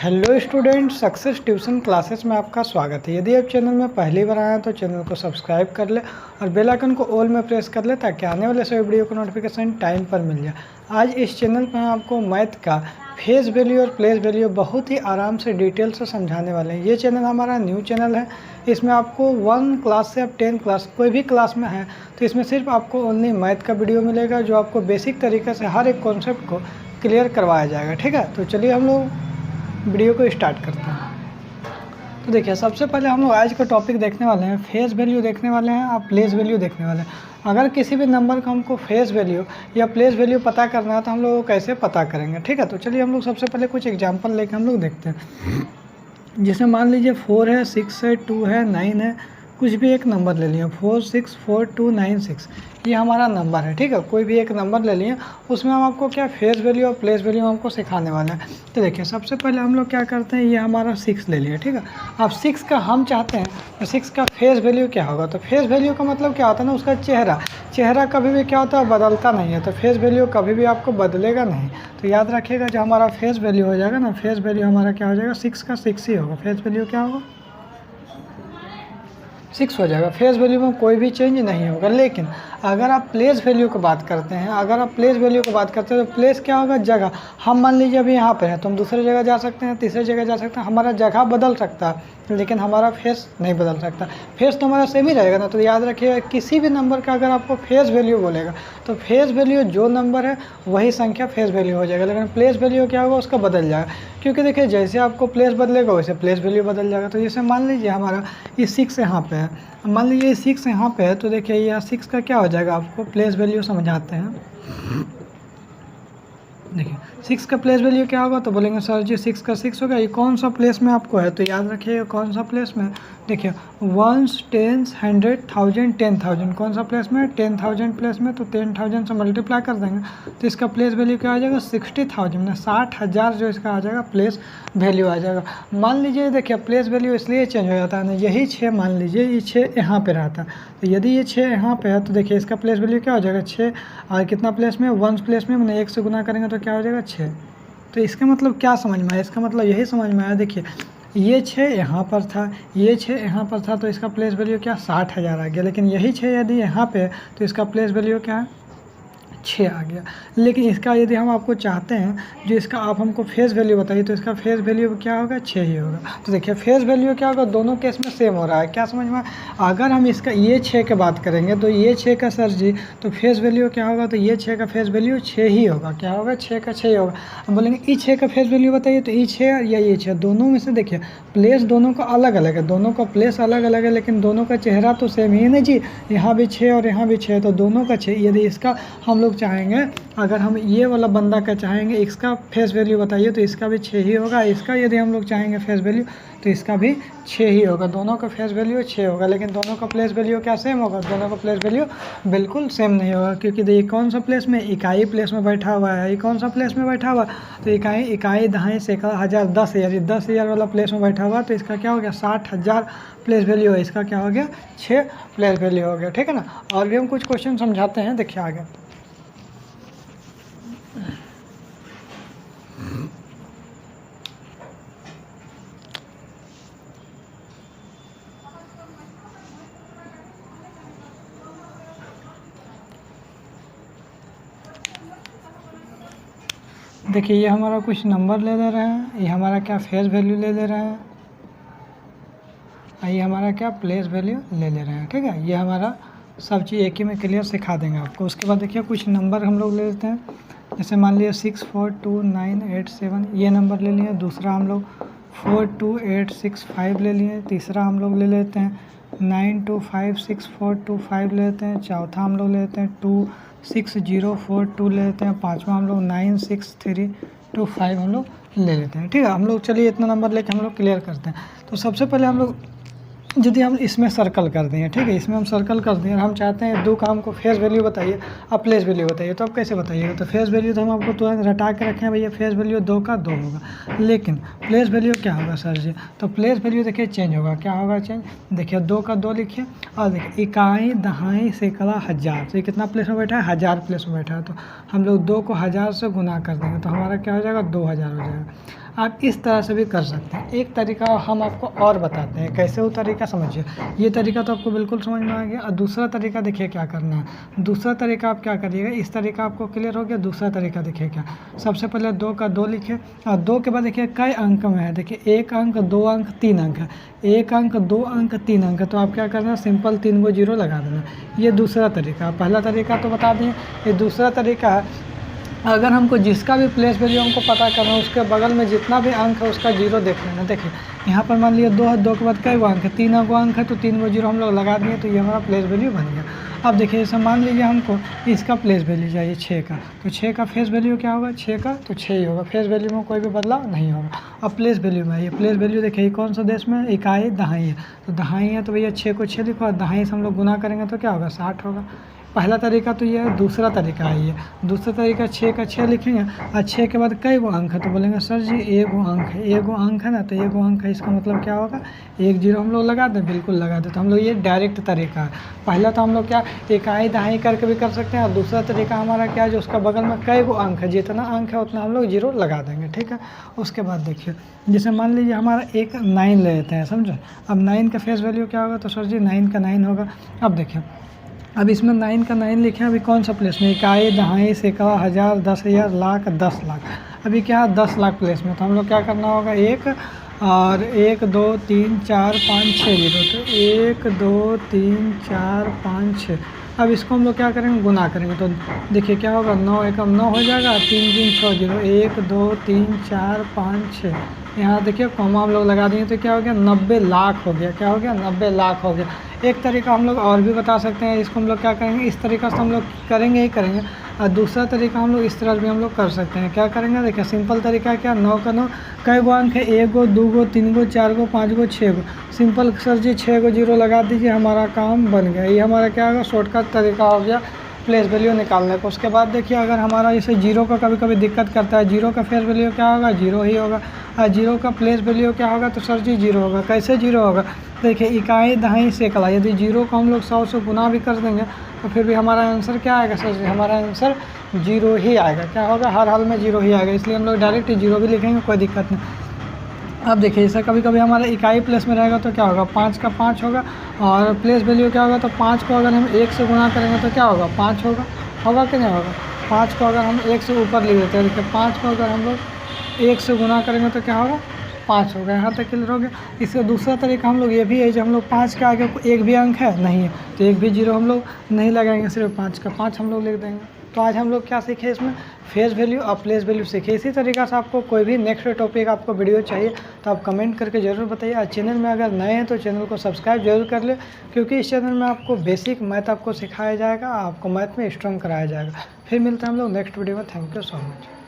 Hello student, success tuition classes में आपका स्वागत है। यदि आप चैनल में पहली बार आए हैं तो चैनल को सब्सक्राइब कर ले और बेल आइकन को ऑल में प्रेस कर ले ताकि आने वाले सभी वीडियो का नोटिफिकेशन टाइम पर मिल जाए। आज इस चैनल पर आपको मैथ का फेस वैल्यू और प्लेस वैल्यू बहुत ही आराम से डिटेल से समझाने वाले हैं। ये चैनल हमारा न्यू चैनल है। इसमें आपको 1 क्लास से अब 10 क्लास कोई भी क्लास में है तो इसमें सिर्फ आपको ओनली मैथ का वीडियो मिलेगा जो आपको बेसिक तरीके से हर एक कॉन्सेप्ट को क्लियर करवाया जाएगा। ठीक है, तो चलिए हम लोग वीडियो को स्टार्ट करते हैं। तो देखिए, सबसे पहले हम लोग आज का टॉपिक देखने वाले हैं, फेस वैल्यू देखने वाले हैं और प्लेस वैल्यू देखने वाले हैं। अगर किसी भी नंबर का हमको फेस वैल्यू या प्लेस वैल्यू पता करना है तो हम लोग कैसे पता करेंगे। ठीक है, तो चलिए हम लोग सबसे पहले कुछ एग्जांपल लेके हम लोग देखते हैं। जैसे मान लीजिए 4 है, 6 है, 2 है, 9 है, कुछ भी एक नंबर ले लिया, 4 6 4 2 9 6, ये हमारा नंबर है। ठीक है, कोई भी एक नंबर ले लिए, उसमें हम आपको क्या फेस वैल्यू और प्लेस वैल्यू हमको सिखाने वाले हैं। तो देखिए, सबसे पहले हम लोग क्या करते हैं, ये हमारा 6 ले लिया। ठीक है, अब 6 का हम चाहते हैं तो 6 का फेस वैल्यू क्या होगा। तो फेस वैल्यू का मतलब क्या होता है ना, उसका चेहरा कभी भी क्या होता है, बदलता नहीं है। तो फेस वैल्यू कभी भी आपको बदलेगा नहीं। तो याद रखिएगा, जो हमारा फेस वैल्यू हो जाएगा ना, फेस वैल्यू हमारा क्या हो जाएगा, 6 का 6 ही होगा। फेस वैल्यू क्या होगा, 6 हो जाएगा। फेस वैल्यू में कोई भी चेंज नहीं होगा। लेकिन अगर आप प्लेस वैल्यू की बात करते हैं, तो प्लेस क्या होगा, जगह। हम मान लीजिए अभी यहाँ पे हैं तो हम दूसरी जगह जा सकते हैं, तीसरी जगह जा सकते हैं, हमारा जगह बदल सकता है लेकिन हमारा फेस नहीं बदल सकता। फेस तो हमारा सेम ही रहेगा ना। तो याद रखिएगा, किसी भी नंबर का अगर आपको फेस वैल्यू बोलेगा तो फेस वैल्यू जो नंबर है वही संख्या फेस वैल्यू हो जाएगा। लेकिन प्लेस वैल्यू क्या होगा, उसका बदल जाएगा। क्योंकि देखिए, जैसे आपको प्लेस बदलेगा वैसे प्लेस वैल्यू बदल जाएगा। तो जैसे मान लीजिए हमारा ये 6 यहाँ पे है, मान लीजिए ये 6 यहाँ पे है, तो देखिए यह 6 का क्या हो जाएगा, आपको प्लेस वैल्यू समझाते हैं। देखिए 6 का प्लेस वैल्यू क्या होगा, तो बोलेंगे सर जी 6 का 6 होगा। ये कौन सा प्लेस में आपको है, तो याद रखिएगा कौन सा प्लेस में। देखिए 1 10 100 1000 10,000 कौन सा प्लेस में, 10,000 प्लेस में। तो 10,000 से मल्टीप्लाई कर देंगे तो इसका प्लेस वैल्यू क्या आ जाएगा, 60,000 में 60,000 जो इसका आ जाएगा प्लेस वैल्यू आ जाएगा। मान लीजिए देखिए, प्लेस वैल्यू इसलिए चेंज हो जाता है ना, यही 6 मान लीजिए ये 6 यहाँ पे रहता है, तो यदि ये 6 यहाँ पे है तो देखिए इसका प्लेस वैल्यू क्या हो जाएगा, 6 और कितना प्लेस में, 1 प्लेस में, मैंने 1 से गुना करेंगे तो क्या हो जाएगा 6। तो इसका मतलब क्या समझ में आया, इसका मतलब यही समझ में आया। देखिए ये 6 यहाँ पर था, ये 6 यहाँ पर था, तो इसका प्लेस वैल्यू क्या 60,000 आ गया। लेकिन यही 6 यदि यहाँ पे है तो इसका प्लेस वैल्यू क्या है, 6 आ गया। लेकिन इसका यदि हम आपको चाहते हैं जो इसका आप हमको फेस वैल्यू बताइए तो इसका फेस वैल्यू क्या होगा, 6 ही होगा। तो देखिए फेस वैल्यू क्या होगा, दोनों केस में सेम हो रहा है। क्या समझ में, अगर हम इसका ये 6 की बात करेंगे तो ये 6 का सर जी तो फेस वैल्यू क्या होगा, तो ये 6 का फेस वैल्यू 6 ही होगा। क्या होगा, 6 का 6 ही होगा। हम बोलेंगे ई 6 का फेस वैल्यू बताइए, तो ई 6 या ये 6 दोनों में से देखिए प्लेस दोनों का अलग अलग है, दोनों का प्लेस अलग अलग है, लेकिन दोनों का चेहरा तो सेम ही है ना जी। यहाँ भी 6 और यहाँ भी 6, तो दोनों का 6। यदि इसका हम लोग चाहेंगे, अगर हम ये वाला बंदा का चाहेंगे इसका फेस वैल्यू बताइए तो इसका भी 6 ही होगा। इसका यदि हम लोग चाहेंगे फेस वैल्यू तो इसका भी 6 ही होगा। दोनों का फेस वैल्यू 6 होगा, लेकिन दोनों का प्लेस वैल्यू क्या सेम होगा, दोनों का प्लेस वैल्यू बिल्कुल सेम नहीं होगा। क्योंकि ये कौन सा प्लेस में, इकाई प्लेस में बैठा हुआ है, ये कौन सा प्लेस में बैठा हुआ, तो इकाई दहाई सैकड़ा हज़ार 10,000, 10,000 वाला प्लेस में बैठा हुआ, तो इसका क्या हो गया 60,000 प्लेस वैल्यू है। इसका क्या हो गया, 6 प्लेस वैल्यू हो गया। ठीक है ना। और भी हम कुछ क्वेश्चन समझाते हैं, देखिए आगे। देखिए ये हमारा कुछ नंबर ले ले रहे हैं, ये हमारा क्या फेस वैल्यू ले ले रहे हैं, ये हमारा क्या प्लेस वैल्यू ले ले रहे हैं। ठीक है, ये हमारा सब चीज़ एक ही में क्लियर सिखा देंगे आपको। उसके बाद देखिए कुछ नंबर हम लोग ले लेते हैं। जैसे मान लीजिए 6 4 2 9 8 7 ये नंबर ले लिए। दूसरा हम लोग 4 2 8 6 5 ले लिए। तीसरा हम लोग ले लेते हैं 9 2 5 6 4 2 5 ले लेते हैं। चौथा हम लोग ले लेते हैं 2 6 0 4 2 ले लेते हैं। पाँचवा हम लोग 9 6 3 2 5 हम लोग ले लेते हैं। ठीक है, हम लोग चलिए इतना नंबर लेके हम लोग क्लियर करते हैं। तो सबसे पहले हम लोग यदि हम इसमें सर्कल कर दें, ठीक है, इसमें हम सर्कल कर दें और हम चाहते हैं दो का हमको फेस वैल्यू बताइए और प्लेस वैल्यू बताइए, तो आप कैसे बताइएगा। तो फेस वैल्यू तो हम आपको तुरंत रटा के रखें भैया, फेस वैल्यू 2 का 2 होगा। लेकिन प्लेस वैल्यू क्या होगा सर जी, तो प्लेस वैल्यू देखिए चेंज होगा। क्या होगा चेंज, देखिए 2 का 2 लिखिए और देखिए इकाई दहाई सैकड़ा हज़ार, तो ये कितना प्लेस में बैठा है, 1000 प्लेस में बैठा है। तो हम लोग 2 को 1000 से गुना कर देंगे तो हमारा क्या हो जाएगा, 2000 हो जाएगा। आप इस तरह से भी कर सकते हैं। एक तरीका हम आपको और बताते हैं कैसे, वो तरीका समझिए। ये तरीका तो आपको बिल्कुल समझ में आ गया। और दूसरा तरीका देखिए क्या करना है। दूसरा तरीका आप क्या करिएगा, इस तरीका आपको क्लियर हो गया। दूसरा तरीका देखिए क्या, सबसे पहले 2 का 2 लिखिए और 2 के बाद देखिए कई अंक में है। देखिए 1 अंक, 2 अंक, 3 अंक है। 1 अंक, 2 अंक, 3 अंक, तो आप क्या करना, सिंपल 3 को 0 लगा देना। ये दूसरा तरीका। पहला तरीका तो बता दिए, ये दूसरा तरीका है। अगर हमको जिसका भी प्लेस वैल्यू हमको पता करना है, उसके बगल में जितना भी अंक है उसका 0 देख लेना। देखिए यहाँ पर मान लिया 2 है, 2 के बाद कई गो अंक है, 3 गो अंक है, तो 3 को 0 हम लोग लगा दिए, तो ये हमारा प्लेस वैल्यू बन गया। अब देखिए जैसे मान लीजिए हमको इसका प्लेस वैल्यू चाहिए 6 का, तो 6 का फेस वैल्यू क्या होगा, 6 का तो 6 ही होगा। फेस वैल्यू में कोई भी बदलाव नहीं होगा। अब प्लेस वैल्यू में, ये प्लेस वैल्यू देखिए कौन सा देश में, इकाई दहाई है, तो दहाई है तो भैया 6 को 6 लिखो और दहाई से हम लोग गुना करेंगे तो क्या होगा, 60 होगा। पहला तरीका तो ये है। दूसरा तरीका है ये, दूसरा तरीका 6 का 6 लिखेंगे और 6 के बाद कई गो अंक है, तो बोलेंगे सर जी 1 गो अंक है, 1 गो अंक है ना, तो 1 गो अंक है, इसका मतलब क्या होगा, 1 0 हम लोग लगा दें, बिल्कुल लगा दें। तो हम लोग ये डायरेक्ट तरीका है। पहला तो हम लोग क्या इकाई दहाई करके भी कर सकते हैं, और दूसरा तरीका हमारा क्या है, जो उसका बगल में कई गो अंक है, जितना अंक है उतना हम लोग 0 लगा देंगे, ठीक है। उसके बाद देखिए जैसे मान लीजिए हमारा एक 9 ले लेते हैं, समझे। अब 9 का फेस वैल्यू क्या होगा, तो सर जी 9 का 9 होगा। अब देखिए अब इसमें 9 का 9 लिखे, अभी कौन सा प्लेस में, इकाई दहाई सैकड़ा हज़ार 10,000 लाख 10 लाख। अभी क्या है 10 लाख प्लेस में, तो हम लोग क्या करना होगा, 1 और 1 2 3 4 5 6 0, तो 1 2 3 4 5 6। अब इसको हम लोग क्या करेंगे, गुना करेंगे, तो देखिए क्या होगा, 9 एकम 9 हो जाएगा, 3 3 6 0, 1 2 3 4 5 6। यहाँ देखिए कॉमा हम लोग लगा दिए, तो क्या हो गया, 90 लाख हो गया। क्या हो गया, 90 लाख हो गया। एक तरीका हम लोग और भी बता सकते हैं, इसको हम लोग क्या करेंगे, इस तरीका से हम लोग करेंगे ही करेंगे। और दूसरा तरीका हम लोग इस तरह भी हम लोग कर सकते हैं। क्या करेंगे, देखिए सिंपल तरीका क्या, 9 का 9 कई गो अंक है, 1 गो 2 गो 3 गो 4 गो 5 गो 6 गो, सिंपल सर जी 6 को 0 लगा दीजिए, हमारा काम बन गया। ये हमारा क्या होगा, शॉर्टकट तरीका हो गया प्लेस वैल्यू निकालने को। उसके बाद देखिए अगर हमारा जैसे 0 का कभी कभी दिक्कत करता है, 0 का फेस वैल्यू क्या होगा, 0 ही होगा। और 0 का प्लेस वैल्यू क्या होगा, तो सर जी 0 होगा। कैसे 0 होगा, देखिए इकाई दहाई सैकड़ा, यदि 0 को हम लोग 100 से गुना भी कर देंगे तो फिर भी हमारा आंसर क्या आएगा, सर जी हमारा आंसर 0 ही आएगा। क्या होगा, हर हाल में 0 ही आएगा, इसलिए हम लोग डायरेक्ट 0 भी लिखेंगे, कोई दिक्कत नहीं। अब देखिए जैसे कभी कभी हमारा इकाई प्लेस में रहेगा तो क्या होगा, 5 का 5 होगा, और प्लेस वैल्यू क्या होगा, तो 5 को अगर हम 1 से गुना करेंगे तो क्या होगा, 5 होगा। होगा कि नहीं होगा, 5 को अगर हम 1 से ऊपर लिख देते हैं, देखिए 5 को अगर हम लोग 1 से गुना करेंगे तो क्या होगा, 5 होगा। यहाँ तक क्लियर हो गया। इसका दूसरा तरीका हम लोग ये भी है, जब हम लोग 5 के आगे एक भी अंक है नहीं है, तो एक भी 0 हम लोग नहीं लगाएंगे, सिर्फ 5 का 5 हम लोग लिख देंगे। तो आज हम लोग क्या सीखे, इसमें फेस वैल्यू और प्लेस वैल्यू सीखे। इसी तरीक़ा से आपको कोई भी नेक्स्ट टॉपिक आपको वीडियो चाहिए तो आप कमेंट करके ज़रूर बताइए। और चैनल में अगर नए हैं तो चैनल को सब्सक्राइब जरूर कर ले, क्योंकि इस चैनल में आपको बेसिक मैथ आपको सिखाया जाएगा, आपको मैथ में स्ट्रॉन्ग कराया जाएगा। फिर मिलते हैं हम लोग नेक्स्ट वीडियो में। Thank you so much.